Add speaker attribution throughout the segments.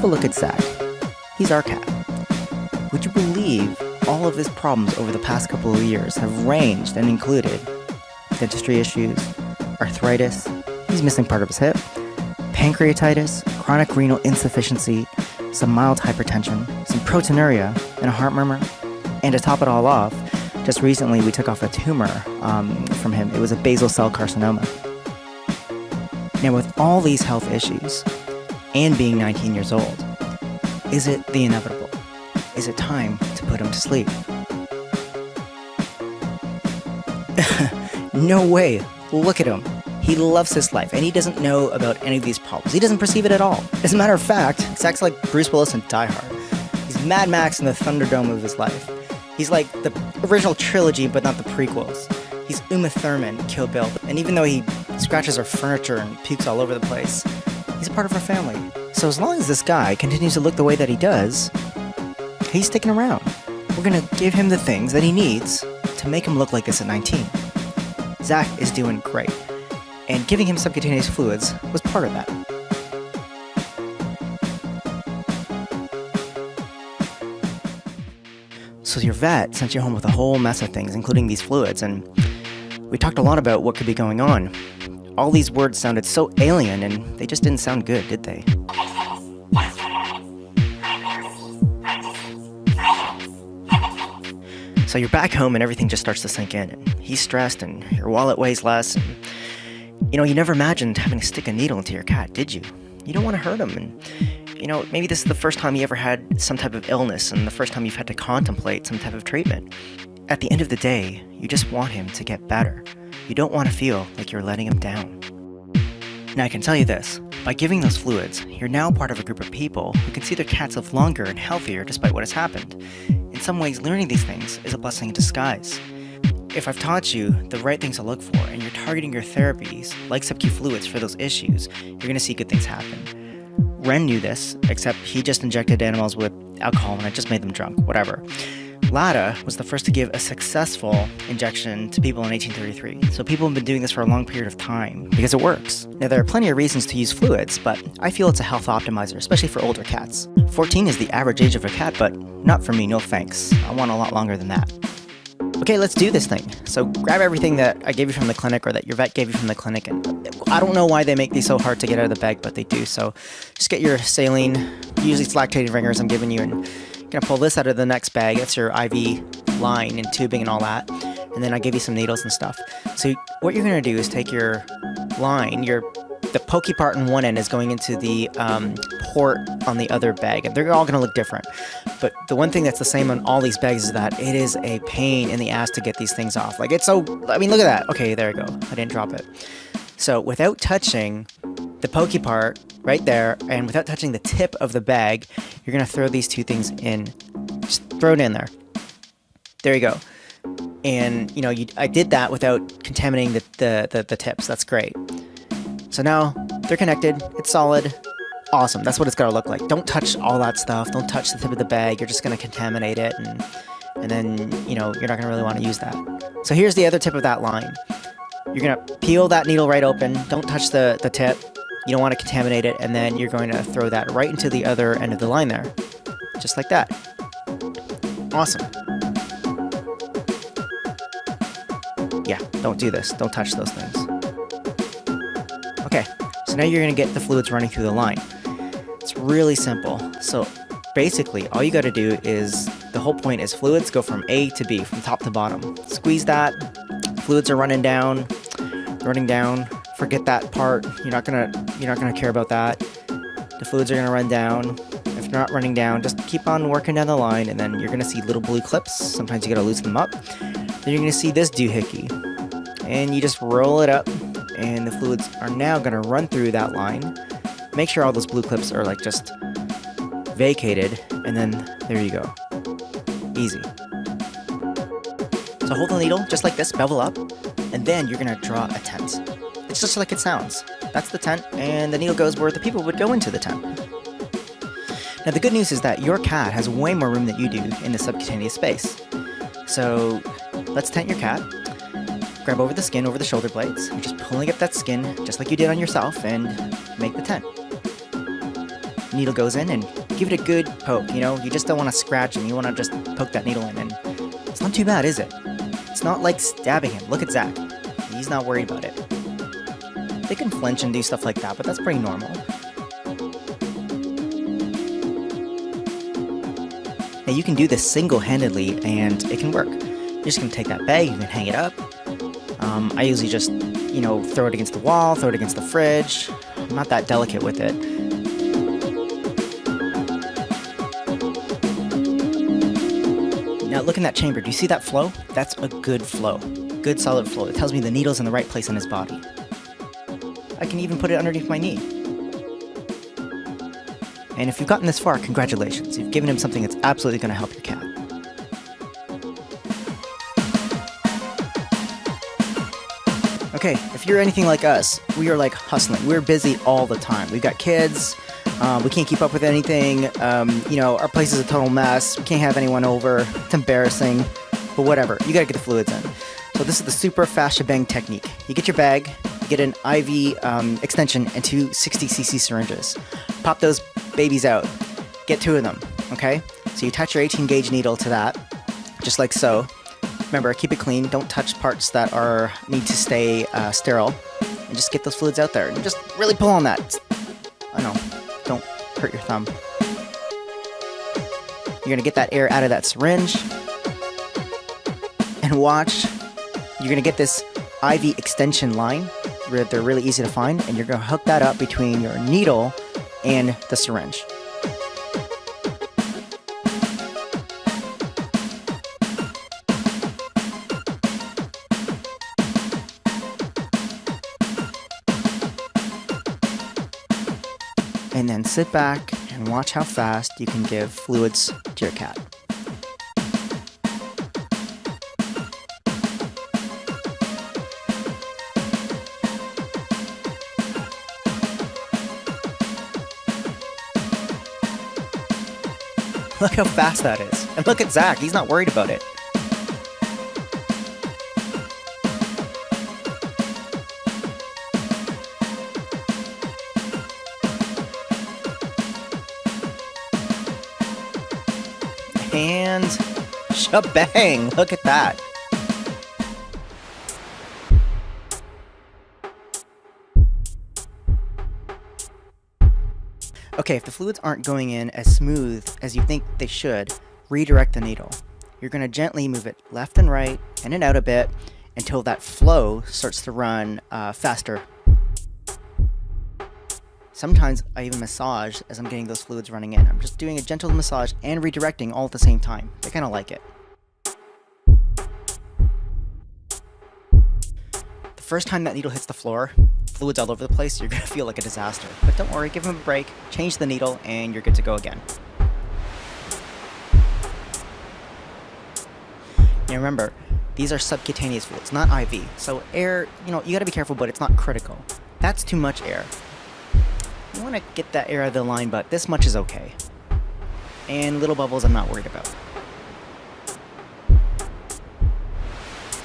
Speaker 1: have a look at Zach. He's our cat. Would you believe all of his problems over the past couple of years have ranged and included dentistry issues, arthritis, he's missing part of his hip, pancreatitis, chronic renal insufficiency, some mild hypertension, some proteinuria, and a heart murmur. And to top it all off, just recently we took off a tumor from him. It was a basal cell carcinoma. Now with all these health issues, and being 19 years old, is it the inevitable? Is it time to put him to sleep? No way. Look at him. He loves his life, and he doesn't know about any of these problems. He doesn't perceive it at all. As a matter of fact, Zach's like Bruce Willis in Die Hard. He's Mad Max in the Thunderdome of his life. He's like the original trilogy, but not the prequels. He's Uma Thurman in Kill Bill, and even though he scratches our furniture and pukes all over the place, he's a part of our family. So as long as this guy continues to look the way that he does, he's sticking around. We're gonna give him the things that he needs to make him look like this at 19. Zach is doing great, and giving him subcutaneous fluids was part of that. So your vet sent you home with a whole mess of things, including these fluids, and we talked a lot about what could be going on. All these words sounded so alien, and they just didn't sound good, did they? So you're back home and everything just starts to sink in, and he's stressed and your wallet weighs less, and you never imagined having to stick a needle into your cat, did you? You don't want to hurt him, and maybe this is the first time you ever had some type of illness and the first time you've had to contemplate some type of treatment. At the end of the day, you just want him to get better. You don't want to feel like you're letting him down. Now I can tell you this, by giving those fluids, you're now part of a group of people who can see their cats live longer and healthier despite what has happened. In some ways, learning these things is a blessing in disguise. If I've taught you the right things to look for and you're targeting your therapies, like Subcu fluids, for those issues, you're going to see good things happen. Ren knew this, except he just injected animals with alcohol and it just made them drunk, whatever. Lada was the first to give a successful injection to people in 1833, so people have been doing this for a long period of time because it works. Now there are plenty of reasons to use fluids, but I feel it's a health optimizer, especially for older cats. 14 is the average age of a cat, but not for me, no thanks. I want a lot longer than that. Okay, let's do this thing. So grab everything that I gave you from the clinic or that your vet gave you from the clinic, and I don't know why they make these so hard to get out of the bag, but they do. So just get your saline, usually it's lactated ringers I'm giving you, and you're gonna pull this out of the next bag. That's your IV line and tubing and all that. And then I give you some needles and stuff. So what you're gonna do is take your line, the pokey part in one end is going into the port on the other bag, and they're all going to look different. But the one thing that's the same on all these bags is that it is a pain in the ass to get these things off. Like, it's so, look at that. Okay, there you go. I didn't drop it. So without touching the pokey part right there, and without touching the tip of the bag, you're going to throw these two things in. Just throw it in there. There you go. And, I did that without contaminating the tips. That's great. So now they're connected, it's solid, awesome. That's what it's gotta look like. Don't touch all that stuff, don't touch the tip of the bag, you're just gonna contaminate it, and then, you're not gonna really wanna use that. So here's the other tip of that line. You're gonna peel that needle right open, don't touch the tip, you don't wanna contaminate it, and then you're going to throw that right into the other end of the line there. Just like that. Awesome. Yeah, don't do this, don't touch those things. Okay, so now you're going to get the fluids running through the line. It's really simple. So basically, all you got to do is, the whole point is fluids go from A to B, from top to bottom. Squeeze that, fluids are running down, forget that part, you're not gonna care about that. The fluids are going to run down. If they're not running down, just keep on working down the line, and then you're going to see little blue clips. Sometimes you got to loosen them up. Then you're going to see this doohickey, and you just roll it up, and the fluids are now going to run through that line. Make sure all those blue clips are like just vacated, and then there you go. Easy. So hold the needle just like this, bevel up, and then you're going to draw a tent. It's just like it sounds. That's the tent, and the needle goes where the people would go into the tent. Now the good news is that your cat has way more room than you do in the subcutaneous space. So let's tent your cat. Grab over the skin, over the shoulder blades. You're just pulling up that skin, just like you did on yourself, and make the tent. needle goes in, and give it a good poke. You know, you just don't want to scratch him. You want to just poke that needle in, and it's not too bad, is it? It's not like stabbing him. Look at Zach. He's not worried about it. They can flinch and do stuff like that, but that's pretty normal. Now you can do this single-handedly, and it can work. You're just gonna take that bag, you can hang it up. I usually just, you know, throw it against the wall, throw it against the fridge. I'm not that delicate with it. Now look in that chamber. Do you see that flow? That's a good flow. Good solid flow. It tells me the needle's in the right place in his body. I can even put it underneath my knee. And if you've gotten this far, congratulations. You've given him something that's absolutely going to help your cat. Okay, if you're anything like us, we are like hustling. We're busy all the time. We've got kids. We can't keep up with anything. You know, our place is a total mess. We can't have anyone over. It's embarrassing. But whatever. You gotta get the fluids in. So this is the super fast shebang technique. You get your bag, you get an IV extension and two 60cc syringes. Pop those babies out. Get 2 of them, okay? So you attach your 18 gauge needle to that, just like so. Remember, keep it clean. Don't touch parts that need to stay sterile. And just get those fluids out there. And just really pull on that. I know, don't hurt your thumb. You're gonna get that air out of that syringe. And watch. You're gonna get this IV extension line. They're really easy to find. And you're gonna hook that up between your needle and the syringe. And then sit back and watch how fast you can give fluids to your cat. Look how fast that is. And look at Zach, he's not worried about it. And shebang! Look at that. Okay, if the fluids aren't going in as smooth as you think they should, redirect the needle. You're going to gently move it left and right, in and out a bit, until that flow starts to run faster. Sometimes I even massage as I'm getting those fluids running in. I'm just doing a gentle massage and redirecting all at the same time. I kind of like it. The first time that needle hits the floor, fluids all over the place, you're going to feel like a disaster. But don't worry, give him a break, change the needle, and you're good to go again. Now remember, these are subcutaneous fluids, not IV. So air, you got to be careful, but it's not critical. That's too much air. You want to get that air out of the line, but this much is okay. And little bubbles I'm not worried about.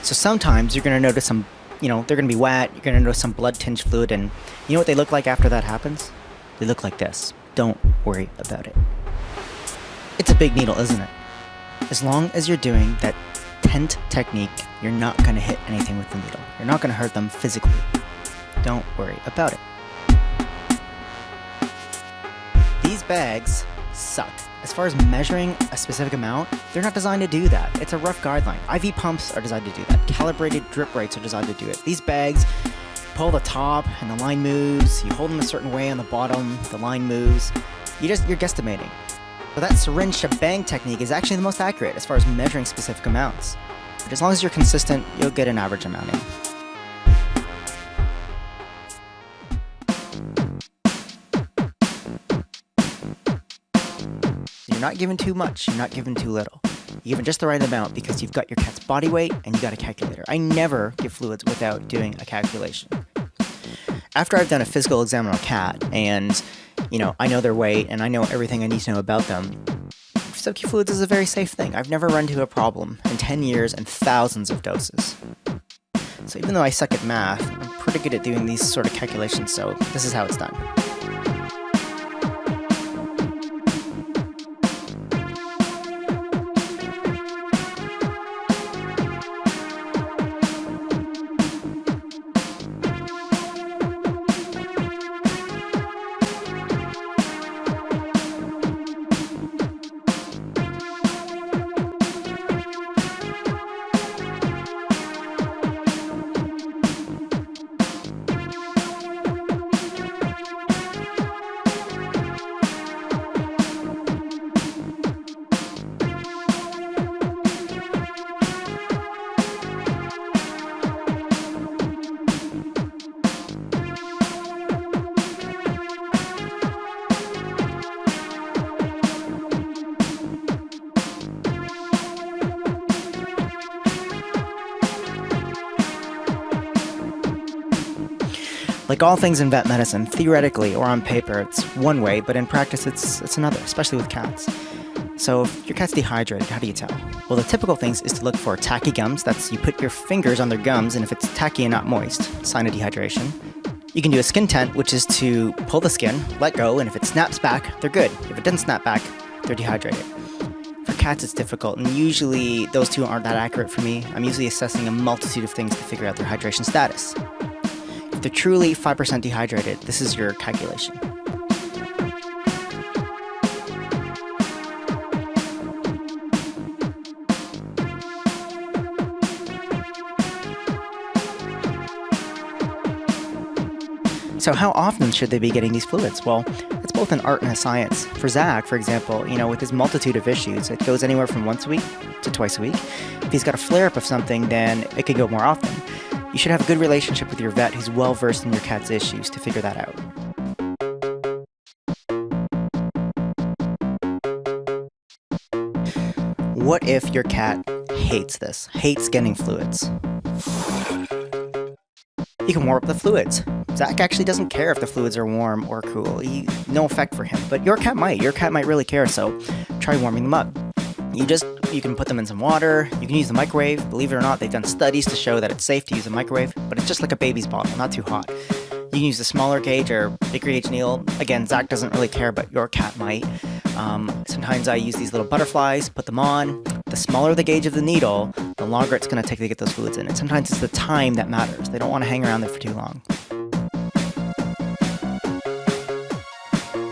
Speaker 1: So sometimes you're going to notice some, they're going to be wet, you're going to notice some blood-tinged fluid, and you know what they look like after that happens? They look like this. Don't worry about it. It's a big needle, isn't it? As long as you're doing that tent technique, you're not going to hit anything with the needle. You're not going to hurt them physically. Don't worry about it. These bags suck. As far as measuring a specific amount, they're not designed to do that. It's a rough guideline. IV pumps are designed to do that. Calibrated drip rates are designed to do it. These bags, pull the top and the line moves. You hold them a certain way on the bottom, the line moves. You're guesstimating. So that syringe shebang technique is actually the most accurate as far as measuring specific amounts. But as long as you're consistent, you'll get an average amount in. You're not giving too much, you're not giving too little. You're giving just the right amount because you've got your cat's body weight and you got a calculator. I never give fluids without doing a calculation. After I've done a physical exam on a cat and, I know their weight and I know everything I need to know about them, Subcu fluids is a very safe thing. I've never run into a problem in 10 years and thousands of doses. So even though I suck at math, I'm pretty good at doing these sort of calculations, so this is how it's done.
Speaker 2: Like all things in vet medicine, theoretically or on paper, it's one way, but in practice, it's another, especially with cats. So if your cat's dehydrated, how do you tell? Well, the typical things is to look for tacky gums. That's you put your fingers on their gums, and if it's tacky and not moist, sign of dehydration. You can do a skin tent, which is to pull the skin, let go, and if it snaps back, they're good. If it doesn't snap back, they're dehydrated. For cats, it's difficult, and usually those two aren't that accurate for me. I'm usually assessing a multitude of things to figure out their hydration status. If they're truly 5% dehydrated, this is your calculation. So how often should they be getting these fluids? Well, it's both an art and a science. For Zach, for example, with his multitude of issues, it goes anywhere from once a week to twice a week. If he's got a flare-up of something, then it could go more often. You should have a good relationship with your vet who's well-versed in your cat's issues to figure that out. What if your cat hates this, hates getting fluids? You can warm up the fluids. Zach actually doesn't care if the fluids are warm or cool. No effect for him, but your cat might. Your cat might really care, so try warming them up. You can put them in some water. You can use the microwave. Believe it or not, they've done studies to show that it's safe to use a microwave, but it's just like a baby's bottle, not too hot. You can use the smaller gauge or bigger gauge needle. Again, Zach doesn't really care, but your cat might. Sometimes I use these little butterflies, put them on. The smaller the gauge of the needle, the longer it's going to take to get those fluids in. And sometimes it's the time that matters. They don't want to hang around there for too long.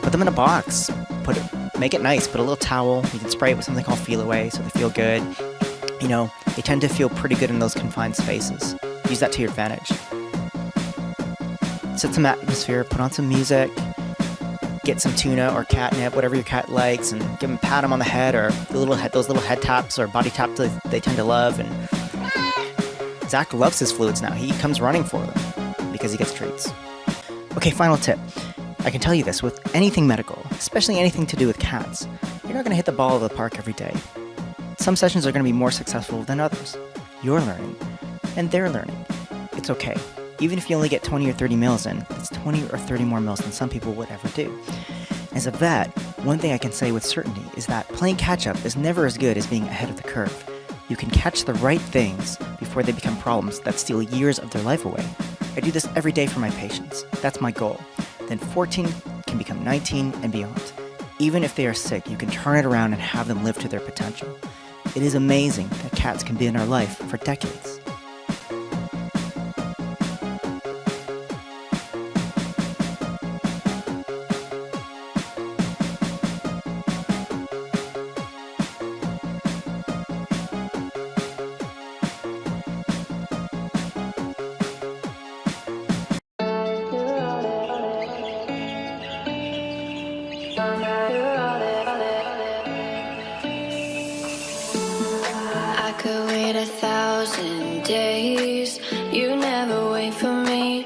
Speaker 2: Put them in a box. Make it nice. Put a little towel. You can spray it with something called Feel Away so they feel good. They tend to feel pretty good in those confined spaces. Use that to your advantage. Set some atmosphere. Put on some music. Get some tuna or catnip, whatever your cat likes, and pat them on the head or those little head taps or body taps they tend to love. And Zach loves his fluids now. He comes running for them because he gets treats. Okay, final tip. I can tell you this, with anything medical, especially anything to do with cats, you're not going to hit the ball of the park every day. Some sessions are going to be more successful than others. You're learning, and they're learning. It's okay. Even if you only get 20 or 30 meals in, it's 20 or 30 more meals than some people would ever do. As a vet, one thing I can say with certainty is that playing catch-up is never as good as being ahead of the curve. You can catch the right things before they become problems that steal years of their life away. I do this every day for my patients. That's my goal. Then 14 can become 19 and beyond. Even if they are sick, you can turn it around and have them live to their potential. It is amazing that cats can be in our life for decades.
Speaker 3: I could wait 1,000 days. You never wait for me.